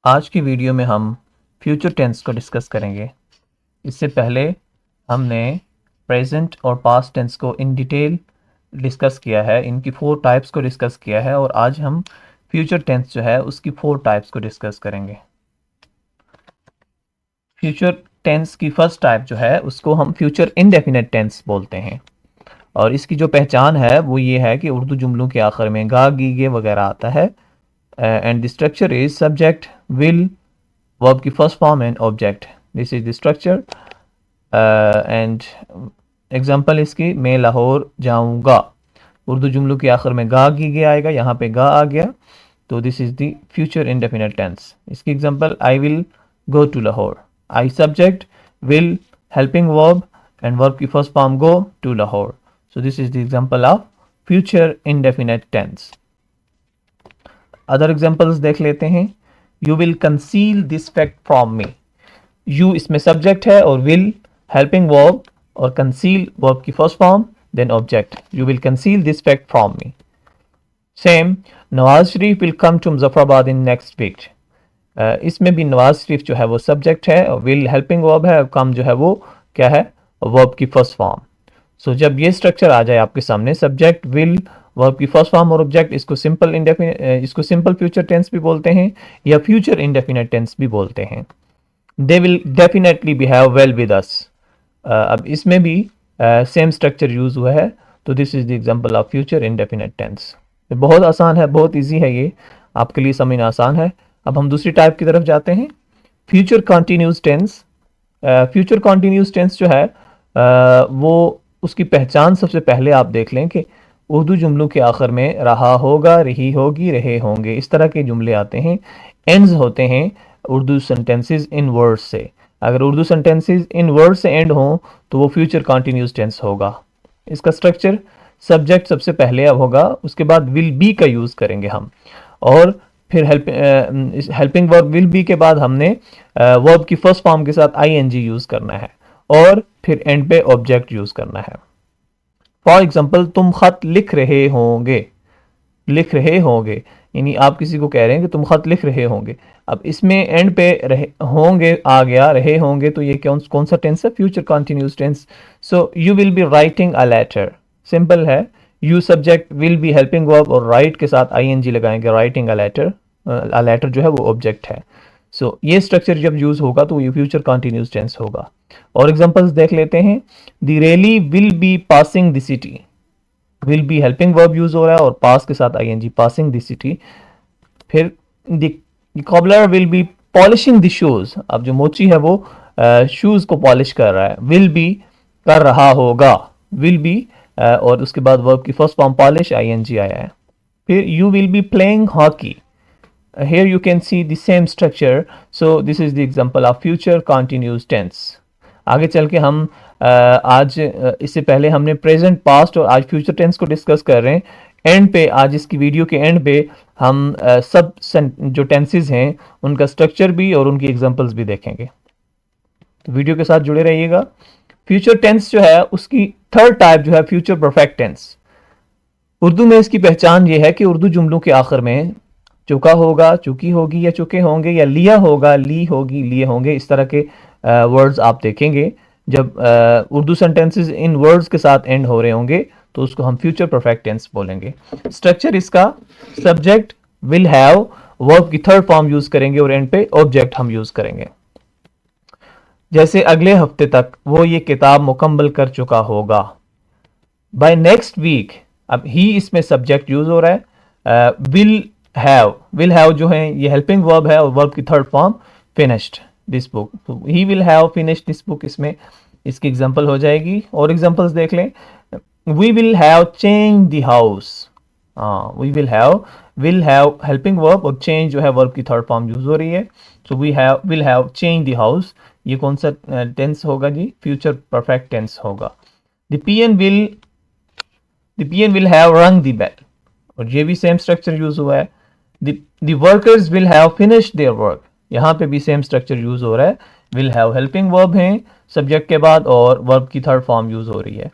आज की वीडियो में हम फ्यूचर टेंस को डिस्कस करेंगे। इससे पहले हमने प्रेजेंट और पास्ट टेंस को इन डिटेल डिस्कस किया है, इनकी 4 टाइप्स को डिस्कस किया है और आज हम फ्यूचर टेंस जो है उसकी 4 टाइप्स को डिस्कस करेंगे। फ्यूचर टेंस की फर्स्ट टाइप जो है उसको हम फ्यूचर इंडेफिनिट टेंस बोलते हैं और इसकी जो पहचान है वो ये है कि उर्दू जुमलों के आखिर में गा गीगे वगैरह आता है and the structure is subject, will, verb की first form and object. This is the structure. And example इसकी मैं लाहौर जाऊंगा, उर्दू जुमलों के आखिर में गा गी गया आएगा, यहाँ पे गा आ गया, तो this is the future indefinite tense. इसकी example I will go to Lahore, I subject, will helping verb and verb की first form go to Lahore. So this is the example of future indefinite tense. Other examples देख लेते हैं। You will conceal this fact from me, you इसमें subject है और will helping verb और conceal verb की first form then object. You will conceal this fact from me. Same, Nawaz Sharif will come to Muzaffarabad in next week, इसमें भी नवाज शरीफ जो है वो सब्जेक्ट है और विल हेल्पिंग वर्ब है, कम जो है वो क्या है, वर्ब की फर्स्ट फॉर्म। सो जब ये स्ट्रक्चर आ जाए आपके सामने, सब्जेक्ट, विल, वर्ब की फर्स्ट फॉर्म और ऑब्जेक्ट, इसको सिंपल फ्यूचर टेंस भी बोलते हैं या फ्यूचर इंडेफिनिट टेंस भी बोलते हैं। They will definitely behave well with us, अब इसमें भी सेम स्ट्रक्चर यूज हुआ है, तो this is the example of future indefinite tense. बहुत आसान है, बहुत इजी है, ये आपके लिए समझना आसान है। अब हम दूसरी टाइप की तरफ जाते हैं, future continuous tense. Future continuous tense जो है वो उसकी पहचान सबसे पहले आप देख लें कि उर्दू जुमलों के आखिर में रहा होगा, रही होगी, रहे होंगे, इस तरह के जुमले आते हैं, एंड्स होते हैं उर्दू सेंटेंसेस इन वर्ड्स से। अगर उर्दू सेंटेंसेस इन वर्ड से एंड हों तो वो फ्यूचर कॉन्टिन्यूस टेंस होगा। इसका स्ट्रक्चर, सब्जेक्ट सबसे पहले अब होगा, उसके बाद विल बी का यूज़ करेंगे हम, और फिर हेल्पिंग वर्ब विल बी के बाद हमने वर्ब की फर्स्ट फॉर्म के साथ आईएनजी यूज़ करना है और फिर एंड पे ऑब्जेक्ट यूज़ करना है। फॉर एग्जाम्पल, तुम खत लिख रहे होंगे, लिख रहे होंगे यानी आप किसी को कह रहे हैं कि तुम खत लिख रहे होंगे। अब इसमें एंड पे रहे होंगे आ गया, रहे होंगे, तो ये कौन सा टेंस है, future continuous tense. So you will be writing a letter, simple है, you subject, will be helping verb और राइट के साथ आईएनजी लगाएंगे, राइटिंग अ लेटर जो है वो ऑब्जेक्ट है। सो ये स्ट्रक्चर जब यूज होगा तो ये फ्यूचर कॉन्टिन्यूस टेंस होगा। और एग्जांपल्स देख लेते हैं। The rally will be passing the city, will be helping verb use हो रहा है और पास के साथ आईएनजी, पासिंग द सिटी। फिर the cobbler will be polishing the shoes, अब जो मोची है वो शूज को पॉलिश कर रहा है, विल बी कर रहा होगा, विल बी और उसके बाद वर्ब की फर्स्ट फॉर्म पॉलिश, आईएनजी आया है। फिर you will be playing hockey, here you can see the same structure, so this is the example of future continuous tense। आगे चल के हम आज इससे पहले हमने प्रेजेंट, पास्ट और आज फ्यूचर टेंस को डिस्कस कर रहे हैं। एंड पे, आज इसकी वीडियो के एंड पे हम सब जो टेंसेस हैं उनका स्ट्रक्चर भी और उनकी एग्जांपल्स भी देखेंगे, तो वीडियो के साथ जुड़े रहिएगा। फ्यूचर टेंस जो है उसकी थर्ड टाइप जो है फ्यूचर परफेक्ट टेंस। उर्दू में इसकी पहचान ये है कि उर्दू जुमलों के आखिर में चुका होगा, चुकी होगी या चुके होंगे, या लिया होगा, ली होगी, लिए होंगे, इस तरह के वर्ड्स आप देखेंगे। जब उर्दू सेंटेंसेस इन वर्ड्स के साथ एंड हो रहे होंगे तो उसको हम फ्यूचर परफेक्ट टेंस बोलेंगे। स्ट्रक्चर इसका, सब्जेक्ट, विल हैव, वर्ब की थर्ड फॉर्म यूज करेंगे और एंड पे ऑब्जेक्ट हम यूज करेंगे। जैसे अगले हफ्ते तक वो ये किताब मुकम्मल कर चुका होगा, बाय नेक्स्ट वीक, अब ही इसमें सब्जेक्ट यूज हो रहा है। विल हैव जो है ये हेल्पिंग वर्ब है और वर्ब की third form finished this book, तो he will have finished this book इसमें इसकी एग्जांपल हो जाएगी। और एग्जांपल्स देख लें। We will have change the house, we will have helping verb और चेंज जो है वर्ब की थर्ड फॉर्म यूज हो रही है, so will have change the house, ये कौन सा टेंस होगा जी, फ्यूचर परफेक्ट टेंस होगा। द पीएन विल हैव रंग द बेल, और ये भी सेम स्ट्रक्चर यूज हुआ है। The workers will have finished their work, यहाँ पे भी सेम स्ट्रक्चर यूज हो रहा है, will have हेल्पिंग वर्ब है सब्जेक्ट के बाद और वर्ब की थर्ड फॉर्म यूज हो रही है।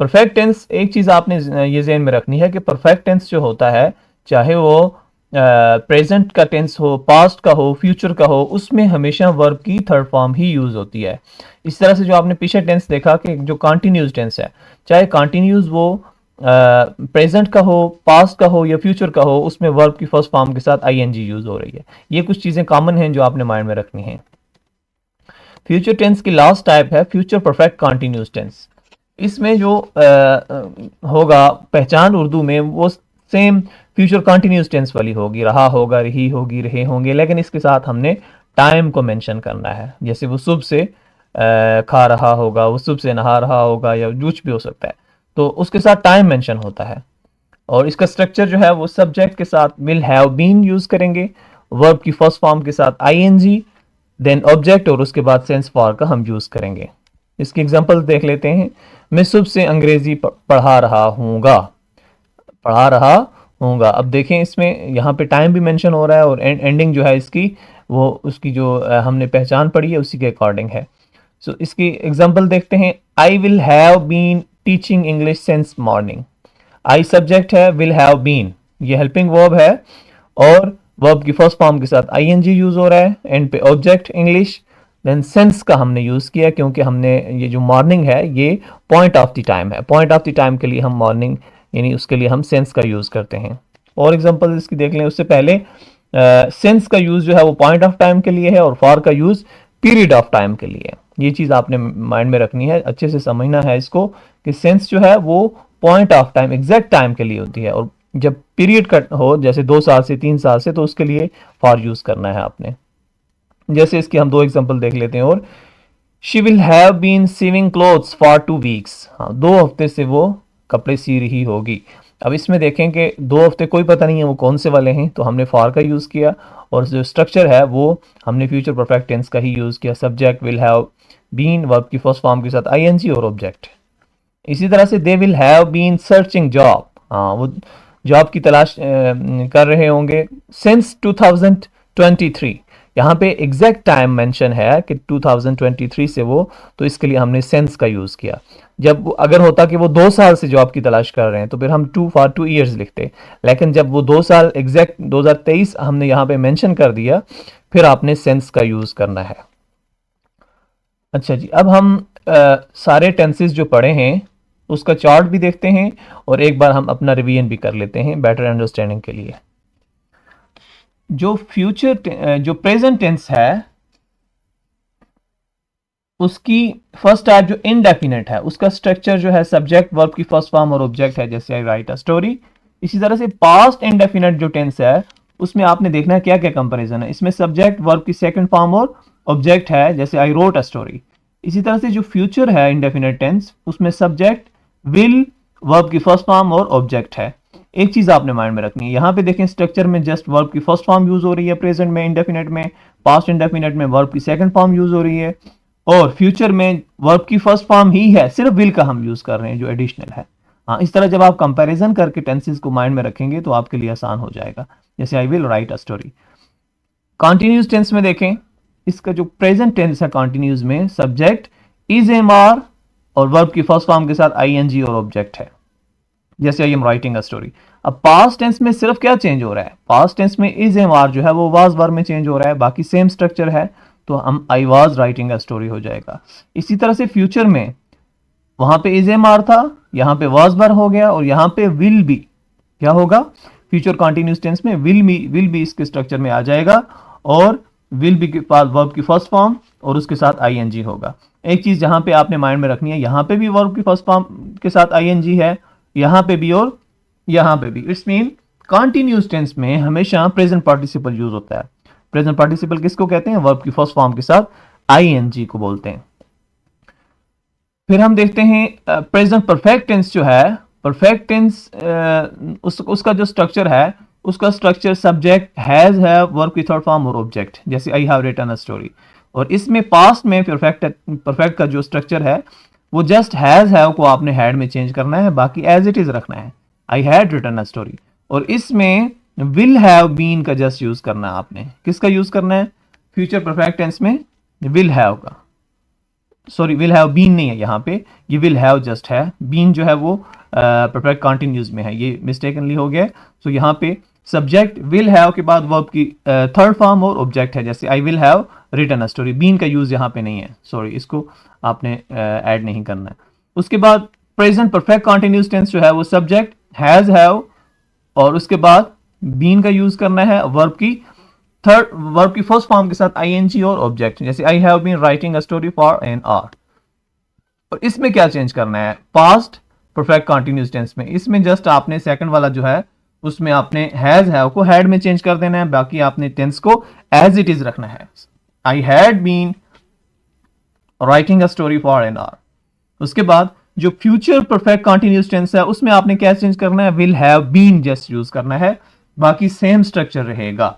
परफेक्ट टेंस, एक चीज आपने ये ज़हन में रखनी है कि परफेक्ट टेंस जो होता है, चाहे वो प्रेजेंट का टेंस हो, पास्ट का हो, फ्यूचर का हो, उसमें हमेशा वर्ब की थर्ड फॉर्म ही यूज होती है। इस तरह से जो आपने पीछे टेंस देखा कि जो कॉन्टिन्यूस टेंस है, चाहे कॉन्टिन्यूस वो प्रेजेंट का हो, पास्ट का हो या फ्यूचर का हो, उसमें वर्ब की फर्स्ट फॉर्म के साथ आईएनजी यूज हो रही है। ये कुछ चीजें कॉमन हैं जो आपने माइंड में रखनी है। फ्यूचर टेंस की लास्ट टाइप है फ्यूचर परफेक्ट कॉन्टिन्यूस टेंस। इसमें जो होगा पहचान उर्दू में वो सेम फ्यूचर कंटिन्यूस टेंस वाली होगी, रहा होगा, रही होगी, रहे होंगे, लेकिन इसके साथ हमने टाइम को मेंशन करना है। जैसे वो सुबह से खा रहा होगा, वो सुबह से नहा रहा होगा, या कुछ भी हो सकता है, तो उसके साथ टाइम मेंशन होता है। और इसका स्ट्रक्चर जो है वो सब्जेक्ट के साथ विल हैव बीन यूज करेंगे, वर्ब की फर्स्ट फॉर्म के साथ आईएनजी, देन ऑब्जेक्ट, और उसके बाद सेंस फॉर का हम यूज करेंगे। इसकी एग्जांपल देख लेते हैं। मैं सुबह से अंग्रेजी पढ़ा रहा हूँगा, पढ़ा रहा हूँगा। अब देखें इसमें यहाँ पे टाइम भी मेंशन हो रहा है, और एंडिंग जो है इसकी वो उसकी जो हमने पहचान पढ़ी है उसी के अकॉर्डिंग है। सो इसकी एग्जांपल देखते हैं। I will have been teaching English since morning. I subject है, विल हैव बीन ये हेल्पिंग वर्ब है, और वर्ब की फर्स्ट फॉर्म के साथ आईएनजी यूज हो रहा है, एंड पे ऑब्जेक्ट इंग्लिश, देन सेंस का हमने यूज किया क्योंकि हमने ये जो मॉर्निंग है ये पॉइंट ऑफ द टाइम है। पॉइंट ऑफ द टाइम के लिए हम मॉर्निंग यानी उसके लिए हम सेंस का यूज करते हैं। और एग्जांपल इसकी देख लें। उससे पहले सेंस का यूज जो है वो पॉइंट ऑफ टाइम के लिए है, और फॉर का यूज पीरियड ऑफ टाइम के लिए है। ये चीज आपने माइंड में रखनी है, अच्छे से समझना है इसको कि सेंस जो है वो point of time exact time के लिए होती है, और जब पीरियड का हो जैसे 2 साल से 3 साल से, तो उसके लिए फॉर यूज करना है आपने। जैसे इसकी हम 2 एग्जांपल देख लेते हैं। और she will have been sewing clothes for 2 weeks. हाँ, 2 हफ्ते से वो कपड़े सी रही होगी। अब इसमें देखें कि 2 हफ्ते कोई पता नहीं है वो कौन से वाले हैं, तो हमने फॉर का यूज़ किया, और जो स्ट्रक्चर है वो हमने फ्यूचर परफेक्ट टेंस का ही यूज़ किया। Subject will have been, verb की फर्स्ट फॉर्म के साथ आईएनजी और ऑब्जेक्ट। इसी तरह से they will have been searching job. हाँ, वो जॉब की तलाश कर रहे होंगे सिंस 2023। यहाँ पे एग्जैक्ट टाइम मेंशन है कि 2023 से वो, तो इसके लिए हमने सेंस का यूज़ किया। जब अगर होता कि वो 2 साल से जॉब की तलाश कर रहे हैं तो फिर हम 2 ईयर्स लिखते, लेकिन जब वो 2 साल एग्जैक्ट 2023 हमने यहाँ पे मेंशन कर दिया, फिर आपने सेंस का यूज़ करना है। अच्छा जी, अब हम सारे टेंसेस जो पढ़े हैं उसका चार्ट भी देखते हैं, और एक बार हम अपना रिवीजन भी कर लेते हैं बेटर अंडरस्टैंडिंग के लिए। जो प्रेजेंट टेंस है उसकी फर्स्ट टाइप जो इनडेफिनेट है, उसका स्ट्रक्चर जो है सब्जेक्ट, वर्ब की फर्स्ट फॉर्म और ऑब्जेक्ट है, जैसे आई राइट अ स्टोरी। इसी तरह से पास्ट इनडेफिनेट जो टेंस है उसमें आपने देखना है क्या क्या कंपैरिजन है। इसमें सब्जेक्ट, वर्ब की सेकंड फॉर्म और ऑब्जेक्ट है, जैसे आई रोट अ स्टोरी। इसी तरह से जो फ्यूचर है इंडेफिनेट टेंस, उसमें सब्जेक्ट, विल, वर्ब की फर्स्ट फॉर्म और ऑब्जेक्ट है। एक चीज आपने माइंड में रखनी है, यहाँ पे देखें स्ट्रक्चर में जस्ट वर्ब की फर्स्ट फॉर्म यूज हो रही है प्रेजेंट में इंडेफिनेट में, पास्ट इंडेफिनेट में वर्ब की सेकंड फॉर्म यूज हो रही है, और फ्यूचर में वर्ब की फर्स्ट फॉर्म ही है, सिर्फ विल का हम यूज कर रहे हैं जो एडिशनल है। हाँ, इस तरह जब आप कंपैरिजन करके टेंसेस को माइंड में रखेंगे तो आपके लिए आसान हो जाएगा। जैसे I will write a story. Continuous tense में देखें, इसका जो प्रेजेंट टेंस है कॉन्टिन्यूस में सब्जेक्ट इज एम आर, और वर्ब की फर्स्ट फॉर्म के साथ आईएनजी और ऑब्जेक्ट है, जैसे I am writing a story. अब पास्ट टेंस में सिर्फ क्या चेंज हो रहा है, पास्ट टेंस में इज एम आर जो है वो वाज वर्ब में चेंज हो रहा है, बाकी सेम स्ट्रक्चर है, तो हम I was writing a story हो जाएगा। इसी तरह से फ्यूचर में वहां पे इज एम आर था, यहां पे वाज वर्ब हो गया, और यहां पे विल बी क्या होगा, फ्यूचर कॉन्टिन्यूस टेंस में विल बी इसके स्ट्रक्चर में आ जाएगा, और विल बी के पास वर्ब की फर्स्ट फॉर्म और उसके साथ आईएनजी होगा। एक चीज जहां पे आपने माइंड में रखनी है, यहां पे भी वर्ब की फर्स्ट फॉर्म के साथ आईएनजी है, यहां पे भी और यहां पे भी। इट्स मीन कॉन्टिन्यूस टेंस में हमेशा प्रेजेंट पार्टिसिपल यूज होता है। प्रेजेंट पार्टिसिपल किसको कहते हैं, वर्ब की फर्स्ट फॉर्म के साथ आईएनजी को बोलते हैं। फिर हम देखते हैं प्रेजेंट परफेक्ट टेंस जो है, परफेक्ट टेंस उसका जो स्ट्रक्चर है, उसका स्ट्रक्चर सब्जेक्ट हैज है, वर्ब की थर्ड फॉर्म और ऑब्जेक्ट, जैसे I have written a story. और इसमें पास्ट में परफेक्ट का जो स्ट्रक्चर है वो जस्ट हैज है को आपने हैड में चेंज करना है, बाकी एज इट इज रखना है, I had written a story. और इसमें विल हैव बीन का जस्ट यूज करना है आपने। किसका यूज करना है, फ्यूचर परफेक्ट टेंस में विल हैव का, सॉरी विल हैव बीन नहीं है यहाँ पे, ये विल हैव जस्ट है, बीन जो है वो परफेक्ट कॉन्टिन्यूज में है, ये मिस्टेकनली हो गया। सो यहाँ पे सब्जेक्ट विल हैव के बाद वर्ब की थर्ड फॉर्म और ऑब्जेक्ट है, जैसे I will have written a story. Been का यूज यहाँ पे नहीं है, सॉरी, इसको आपने ऐड नहीं करना है। उसके बाद प्रेजेंट परफेक्ट कॉन्टिन्यूस टेंस जो है वो सब्जेक्ट हैज हैव और उसके बाद बीन का यूज करना है वर्ब की फर्स्ट फॉर्म के साथ आईएनजी और ऑब्जेक्ट, जैसे I have been writing a story for an hour. और इसमें क्या चेंज करना है पास्ट परफेक्ट कॉन्टिन्यूस टेंस में, इसमें जस्ट आपने सेकंड वाला जो है उसमें आपने हैज हैव को हैड में चेंज कर देना है, बाकी आपने टेंस को एज इट इज रखना है। I had been writing a story for an hour. उसके बाद जो फ्यूचर परफेक्ट कॉन्टिन्यूस टेंस है उसमें आपने क्या चेंज करना है, will have been just use करना है, बाकी सेम स्ट्रक्चर रहेगा,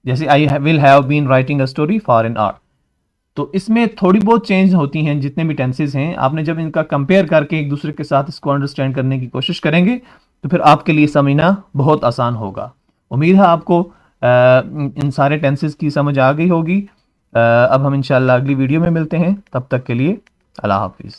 जैसे I will have been writing a story for an hour. तो इसमें थोड़ी बहुत चेंज होती हैं जितने भी टेंसेस हैं। आपने जब इनका कंपेयर करके एक दूसरे के साथ इसको अंडरस्टैंड करने की कोशिश करेंगे तो फिर आपके लिए समझना बहुत आसान होगा। उम्मीद है आपको इन सारे टेंसेस की समझ आ गई होगी। अब हम इंशाल्लाह अगली वीडियो में मिलते हैं, तब तक के लिए अल्लाह हाफिज़।